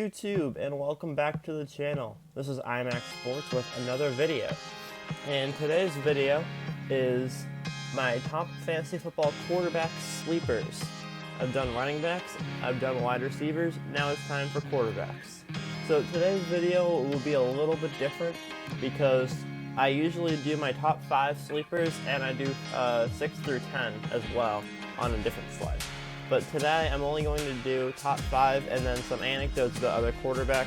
YouTube, and welcome back to the channel. This is IMAX Sports with another video. And today's video is my top fantasy football quarterback sleepers. I've done running backs, I've done wide receivers, now it's time for quarterbacks. So today's video will be a little bit different because I usually do my top 5 sleepers and I do 6 through 10 as well on a different slide. But today I'm only going to do top 5 and then some anecdotes about other quarterbacks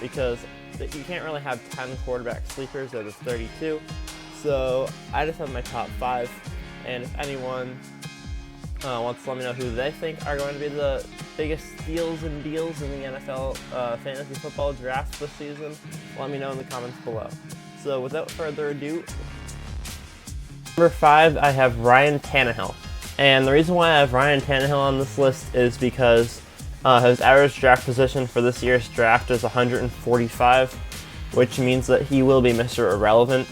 because you can't really have 10 quarterback sleepers out of 32. So I just have my top 5, and if anyone wants to let me know who they think are going to be the biggest steals and deals in the NFL fantasy football draft this season, let me know in the comments below. So without further ado, number 5, I have Ryan Tannehill. And the reason why I have Ryan Tannehill on this list is because his average draft position for this year's draft is 145, which means that he will be Mr. Irrelevant.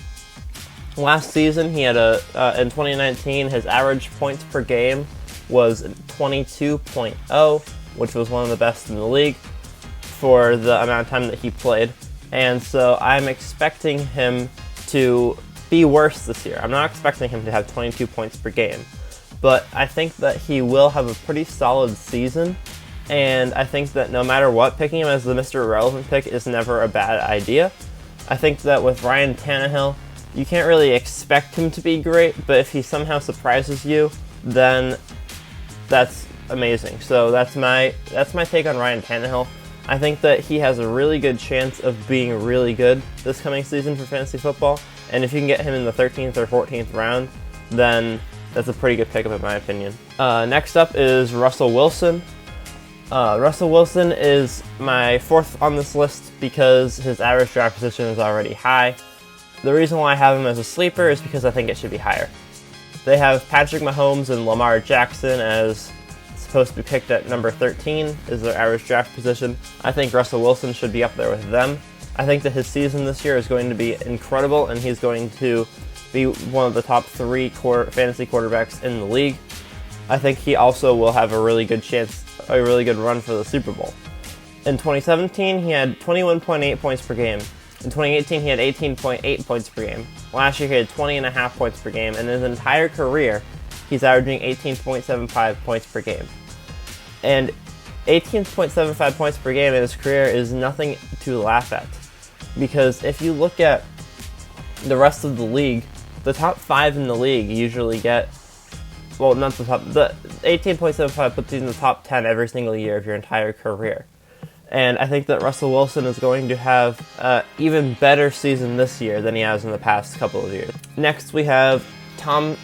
Last season, he had in 2019, his average points per game was 22.0, which was one of the best in the league for the amount of time that he played. And so I'm expecting him to be worse this year. I'm not expecting him to have 22 points per game. But I think that he will have a pretty solid season, and I think that no matter what, picking him as the Mr. Irrelevant pick is never a bad idea. I think that with Ryan Tannehill, you can't really expect him to be great, but if he somehow surprises you, then that's amazing. So that's my take on Ryan Tannehill. I think that he has a really good chance of being really good this coming season for fantasy football, and if you can get him in the 13th or 14th round, then that's a pretty good pickup in my opinion. Next up is Russell Wilson. Russell Wilson is my 4th on this list because his average draft position is already high. The reason why I have him as a sleeper is because I think it should be higher. They have Patrick Mahomes and Lamar Jackson as supposed to be picked at number 13 is their average draft position. I think Russell Wilson should be up there with them. I think that his season this year is going to be incredible, and he's going to be one of the top 3 fantasy quarterbacks in the league. I think he also will have a really good chance, a really good run for the Super Bowl. In 2017, he had 21.8 points per game. In 2018, he had 18.8 points per game. Last year, he had 20.5 points per game, and his entire career, he's averaging 18.75 points per game. And 18.75 points per game in his career is nothing to laugh at, because if you look at the rest of the league, the top 5 in the league usually get, well, not the top, the 18.75 puts you in the top 10 every single year of your entire career. And I think that Russell Wilson is going to have an even better season this year than he has in the past couple of years. Next, we have Tom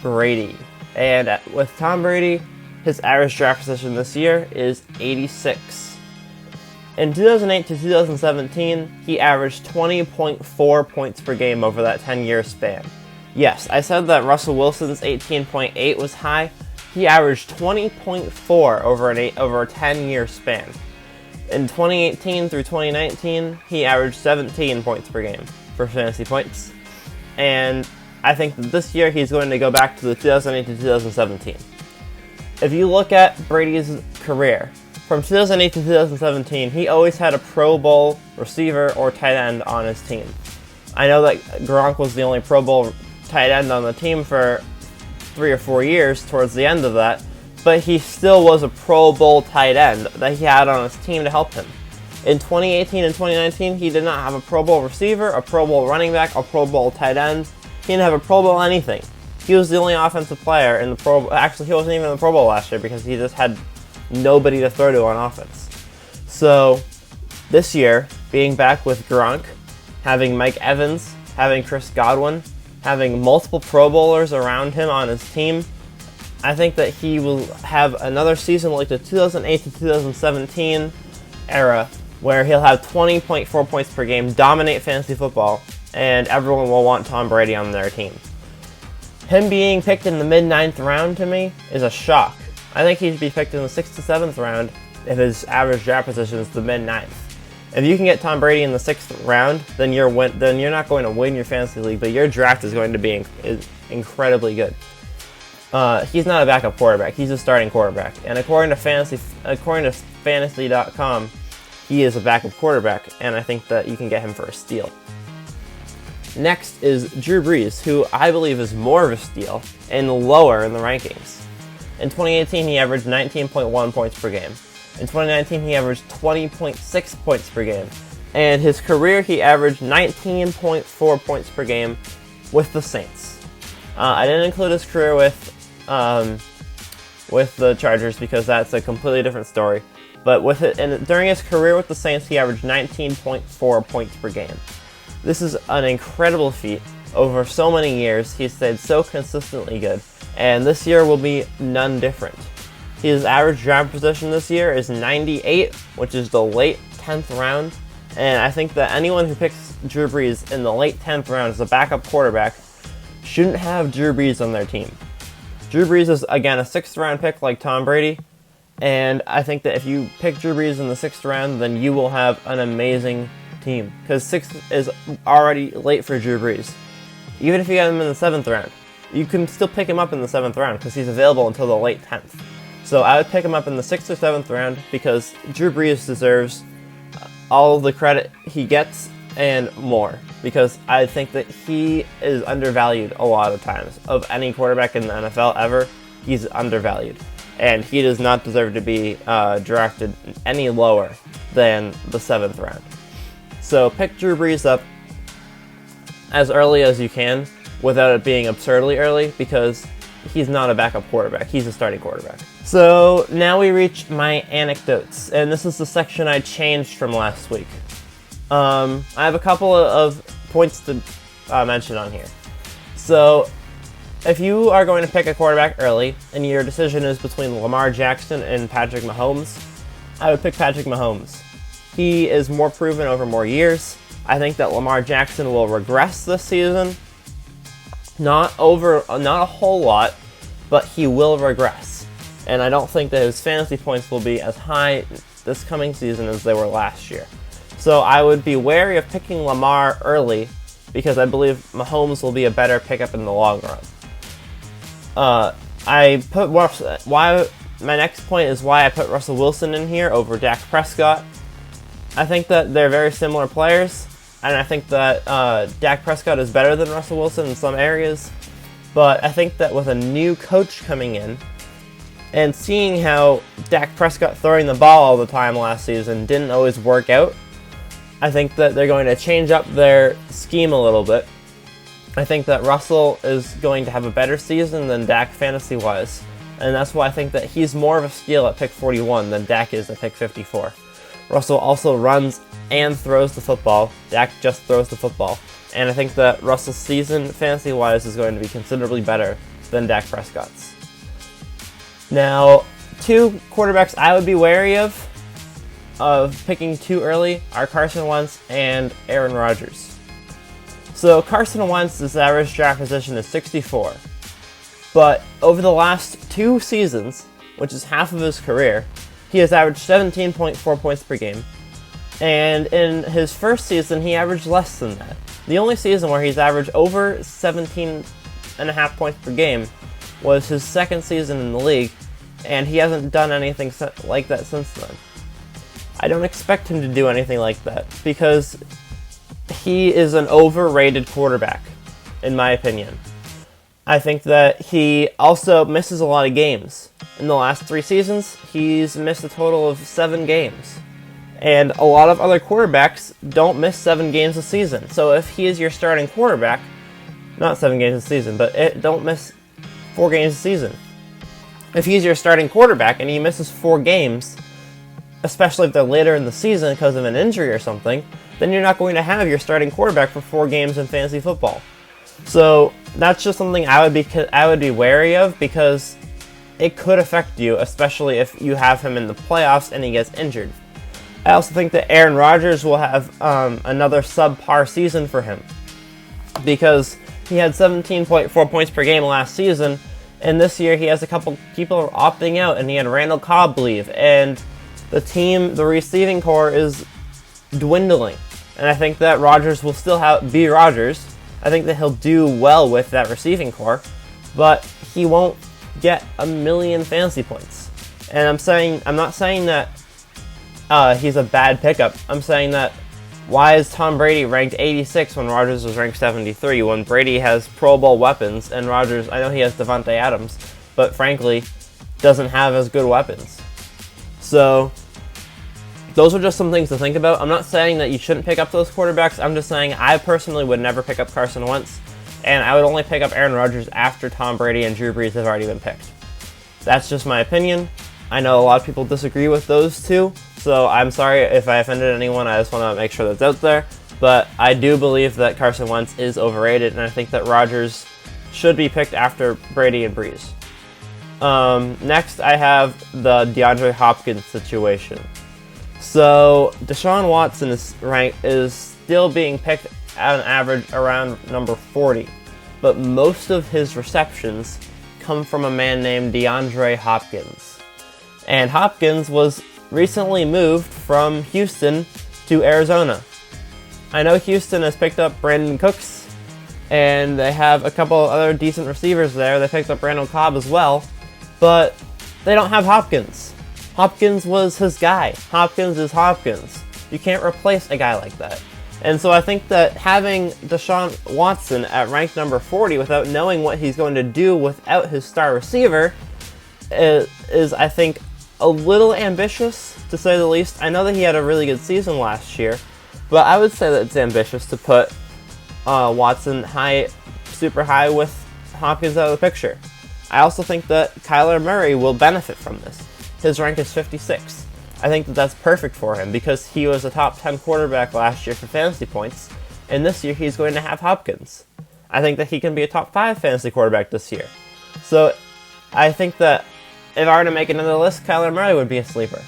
Brady. And with Tom Brady, his average draft position this year is 86. In 2008 to 2017, he averaged 20.4 points per game over that 10-year span. Yes, I said that Russell Wilson's 18.8 was high. He averaged 20.4 over a 10-year span. In 2018 through 2019, he averaged 17 points per game for fantasy points. And I think that this year he's going to go back to the 2008 to 2017. If you look at Brady's career, from 2008 to 2017, he always had a Pro Bowl receiver or tight end on his team. I know that Gronk was the only Pro Bowl tight end on the team for 3 or 4 years towards the end of that, but he still was a Pro Bowl tight end that he had on his team to help him. In 2018 and 2019, he did not have a Pro Bowl receiver, a Pro Bowl running back, a Pro Bowl tight end. He didn't have a Pro Bowl anything. He was the only offensive player in the Pro Bowl. Actually, he wasn't even in the Pro Bowl last year because he just had nobody to throw to on offense. So this year, being back with Gronk, having Mike Evans, having Chris Godwin, having multiple Pro Bowlers around him on his team, I think that he will have another season like the 2008 to 2017 era where he'll have 20.4 points per game, dominate fantasy football, and everyone will want Tom Brady on their team. Him being picked in the mid-9th round to me is a shock. I think he should be picked in the 6th to 7th round if his average draft position is the mid-9th. If you can get Tom Brady in the 6th round, then you're not going to win your fantasy league, but your draft is going to be incredibly good. He's not a backup quarterback. He's a starting quarterback. And according to Fantasy.com, he is a backup quarterback, and I think that you can get him for a steal. Next is Drew Brees, who I believe is more of a steal and lower in the rankings. In 2018, he averaged 19.1 points per game. In 2019, he averaged 20.6 points per game. And his career, he averaged 19.4 points per game with the Saints. I didn't include his career with the Chargers because that's a completely different story. But during his career with the Saints, he averaged 19.4 points per game. This is an incredible feat. Over so many years, he stayed so consistently good, and this year will be none different. His average draft position this year is 98, which is the late 10th round, and I think that anyone who picks Drew Brees in the late 10th round as a backup quarterback shouldn't have Drew Brees on their team. Drew Brees is, again, a 6th round pick like Tom Brady, and I think that if you pick Drew Brees in the 6th round, then you will have an amazing team, because 6th is already late for Drew Brees. Even if you get him in the 7th round, you can still pick him up in the 7th round because he's available until the late 10th. So I would pick him up in the 6th or 7th round because Drew Brees deserves all of the credit he gets and more, because I think that he is undervalued a lot of times. Of any quarterback in the NFL ever, he's undervalued. And he does not deserve to be drafted any lower than the 7th round. So pick Drew Brees up as early as you can without it being absurdly early, because he's not a backup quarterback. He's a starting quarterback. So now we reach my anecdotes, and this is the section I changed from last week. I have a couple of points to mention on here. So if you are going to pick a quarterback early and your decision is between Lamar Jackson and Patrick Mahomes, I would pick Patrick Mahomes. He is more proven over more years. I think that Lamar Jackson will regress this season. Not a whole lot, but he will regress. And I don't think that his fantasy points will be as high this coming season as they were last year. So I would be wary of picking Lamar early because I believe Mahomes will be a better pickup in the long run. My next point is why I put Russell Wilson in here over Dak Prescott. I think that they're very similar players, and I think that Dak Prescott is better than Russell Wilson in some areas. But I think that with a new coach coming in, and seeing how Dak Prescott throwing the ball all the time last season didn't always work out, I think that they're going to change up their scheme a little bit. I think that Russell is going to have a better season than Dak fantasy-wise, and that's why I think that he's more of a steal at pick 41 than Dak is at pick 54. Russell also runs and throws the football. Dak just throws the football. And I think that Russell's season, fantasy-wise, is going to be considerably better than Dak Prescott's. Now, two quarterbacks I would be wary of picking too early are Carson Wentz and Aaron Rodgers. So Carson Wentz's average draft position is 64. But over the last 2 seasons, which is half of his career, he has averaged 17.4 points per game. And in his first season, he averaged less than that. The only season where he's averaged over 17.5 points per game was his second season in the league, and he hasn't done anything like that since then. I don't expect him to do anything like that because he is an overrated quarterback, in my opinion. I think that he also misses a lot of games. In the last 3 seasons, he's missed a total of 7 games. And a lot of other quarterbacks don't miss 7 games a season. So if he is your starting quarterback, not 7 games a season, but don't miss 4 games a season. If he's your starting quarterback and he misses 4 games, especially if they're later in the season because of an injury or something, then you're not going to have your starting quarterback for 4 games in fantasy football. So that's just something I would be wary of because it could affect you, especially if you have him in the playoffs and he gets injured. I also think that Aaron Rodgers will have another subpar season for him because he had 17.4 points per game last season, and this year he has a couple people opting out, and he had Randall Cobb leave, and the receiving core is dwindling. And I think that Rodgers will still be Rodgers. I think that he'll do well with that receiving core, but he won't get a million fantasy points. And I'm not saying that he's a bad pickup. I'm saying that why is Tom Brady ranked 86 when Rodgers was ranked 73 when Brady has Pro Bowl weapons and Rodgers, I know he has Devontae Adams, but frankly, doesn't have as good weapons. So, those are just some things to think about. I'm not saying that you shouldn't pick up those quarterbacks. I'm just saying I personally would never pick up Carson Wentz, and I would only pick up Aaron Rodgers after Tom Brady and Drew Brees have already been picked. That's just my opinion. I know a lot of people disagree with those two, so I'm sorry if I offended anyone. I just want to make sure that's out there. But I do believe that Carson Wentz is overrated, and I think that Rodgers should be picked after Brady and Brees. Next, I have the DeAndre Hopkins situation. So Deshaun Watson is still being picked at an average around number 40, but most of his receptions come from a man named DeAndre Hopkins. And Hopkins was recently moved from Houston to Arizona. I know Houston has picked up Brandon Cooks, and they have a couple other decent receivers there. They picked up Randall Cobb as well, but they don't have Hopkins. Hopkins was his guy. Hopkins is Hopkins. You can't replace a guy like that. And so I think that having Deshaun Watson at rank number 40 without knowing what he's going to do without his star receiver is I think, a little ambitious, to say the least. I know that he had a really good season last year, but I would say that it's ambitious to put Watson super high with Hopkins out of the picture. I also think that Kyler Murray will benefit from this. His rank is 56. I think that that's perfect for him because he was a top 10 quarterback last year for fantasy points, and this year he's going to have Hopkins. I think that he can be a top 5 fantasy quarterback this year. So I think that if I were to make another list, Kyler Murray would be a sleeper.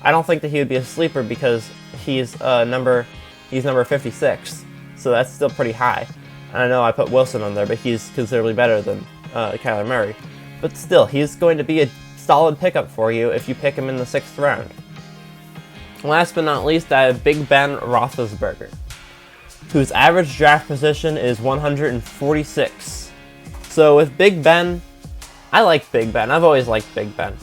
I don't think that he would be a sleeper because he's number 56, so that's still pretty high. I know I put Wilson on there, but he's considerably better than Kyler Murray. But still, he's going to be a solid pickup for you if you pick him in the 6th round. Last but not least, I have Big Ben Roethlisberger, whose average draft position is 146. So with Big Ben, I like Big Ben. I've always liked Big Ben.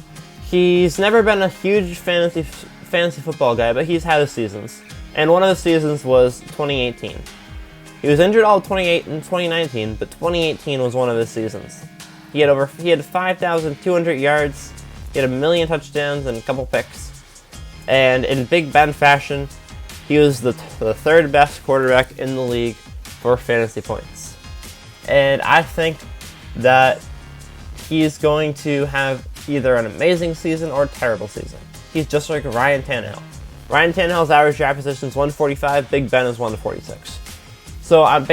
He's never been a huge fantasy football guy, but he's had his seasons. And one of the seasons was 2018. He was injured all of 2019, but 2018 was one of his seasons. He had 5,200 yards, he had 1 million touchdowns and a couple picks. And in Big Ben fashion, he was the 3rd best quarterback in the league for fantasy points. And I think that he's going to have either an amazing season or a terrible season. He's just like Ryan Tannehill. Ryan Tannehill's average draft position is 145, Big Ben is 146. So I'm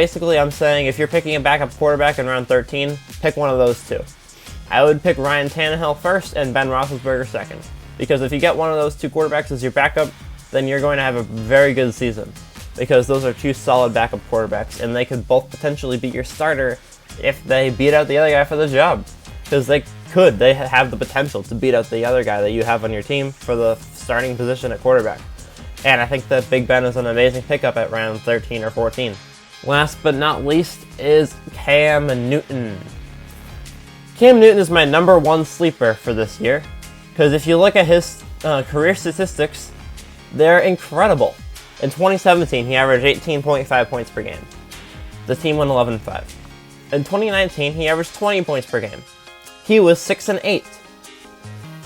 saying if you're picking a backup quarterback in round 13, pick one of those two. I would pick Ryan Tannehill first and Ben Roethlisberger second. Because if you get one of those two quarterbacks as your backup, then you're going to have a very good season. Because those are two solid backup quarterbacks, and they could both potentially beat your starter if they beat out the other guy for the job. Because they have the potential to beat out the other guy that you have on your team for the starting position at quarterback. And I think that Big Ben is an amazing pickup at round 13 or 14. Last but not least is Cam Newton. Cam Newton is my number 1 sleeper for this year. Because if you look at his career statistics, they're incredible. In 2017, he averaged 18.5 points per game. The team won 11-5. In 2019, he averaged 20 points per game. He was 6-8.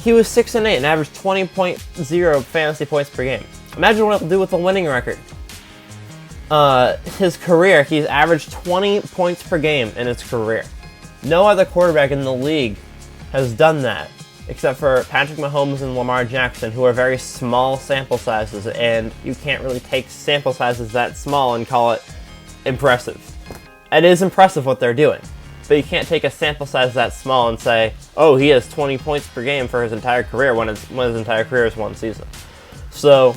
He was 6-8 and averaged 20.0 fantasy points per game. Imagine what it'll do with a winning record. His career, he's averaged 20 points per game in his career. No other quarterback in the league has done that, except for Patrick Mahomes and Lamar Jackson, who are very small sample sizes, and you can't really take sample sizes that small and call it impressive. It is impressive what they're doing, but you can't take a sample size that small and say, oh, he has 20 points per game for his entire career when his entire career is one season. So,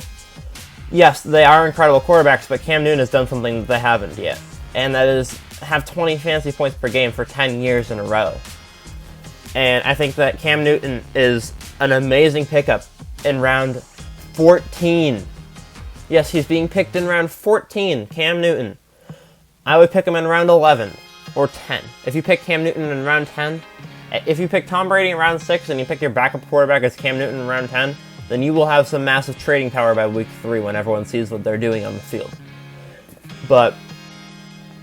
yes, they are incredible quarterbacks, but Cam Newton has done something that they haven't yet, and that is have 20 fantasy points per game for 10 years in a row. And I think that Cam Newton is an amazing pickup in round 14. Yes, he's being picked in round 14, Cam Newton. I would pick him in round 11 or 10. If you pick Cam Newton in round 10, if you pick Tom Brady in round 6 and you pick your backup quarterback as Cam Newton in round 10, then you will have some massive trading power by week 3 when everyone sees what they're doing on the field. But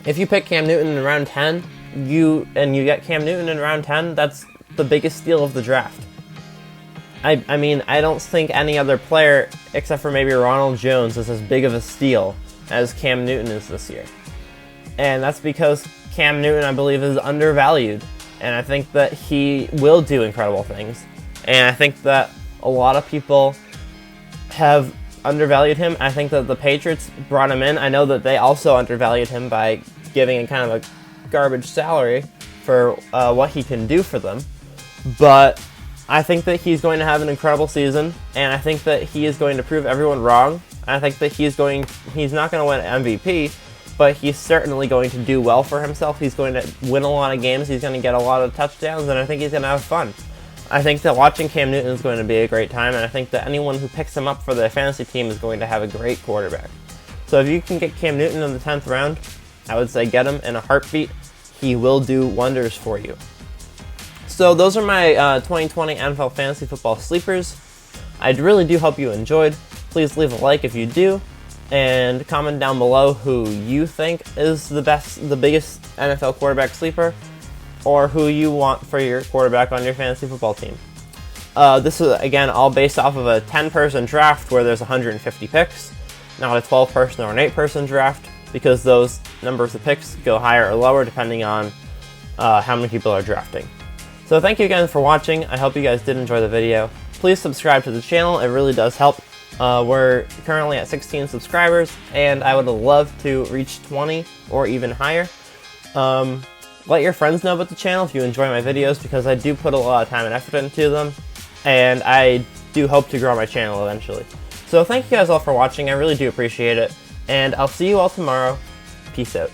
if you pick Cam Newton in round 10, you get Cam Newton in round 10, that's the biggest steal of the draft. I mean, I don't think any other player, except for maybe Ronald Jones, is as big of a steal as Cam Newton is this year. And that's because Cam Newton, I believe, is undervalued. And I think that he will do incredible things. And I think that a lot of people have undervalued him. I think that the Patriots brought him in. I know that they also undervalued him by giving him kind of a garbage salary for what he can do for them. But I think that he's going to have an incredible season, and I think that he is going to prove everyone wrong. I think that he's not going to win MVP, but he's certainly going to do well for himself. He's going to win a lot of games. He's going to get a lot of touchdowns, and I think he's going to have fun. I think that watching Cam Newton is going to be a great time, and I think that anyone who picks him up for their fantasy team is going to have a great quarterback. So if you can get Cam Newton in the 10th round, I would say get him in a heartbeat. He will do wonders for you. So those are my 2020 NFL Fantasy Football Sleepers. I really do hope you enjoyed. Please leave a like if you do, and comment down below who you think is the biggest NFL quarterback sleeper, or who you want for your quarterback on your fantasy football team. This is, again, all based off of a 10-person draft where there's 150 picks, not a 12-person or an 8-person draft, because those numbers of picks go higher or lower depending on how many people are drafting. So thank you again for watching. I hope you guys did enjoy the video. Please subscribe to the channel. It really does help. We're currently at 16 subscribers, and I would love to reach 20 or even higher. Let your friends know about the channel if you enjoy my videos, because I do put a lot of time and effort into them, and I do hope to grow my channel eventually. So thank you guys all for watching. I really do appreciate it, and I'll see you all tomorrow. Peace out.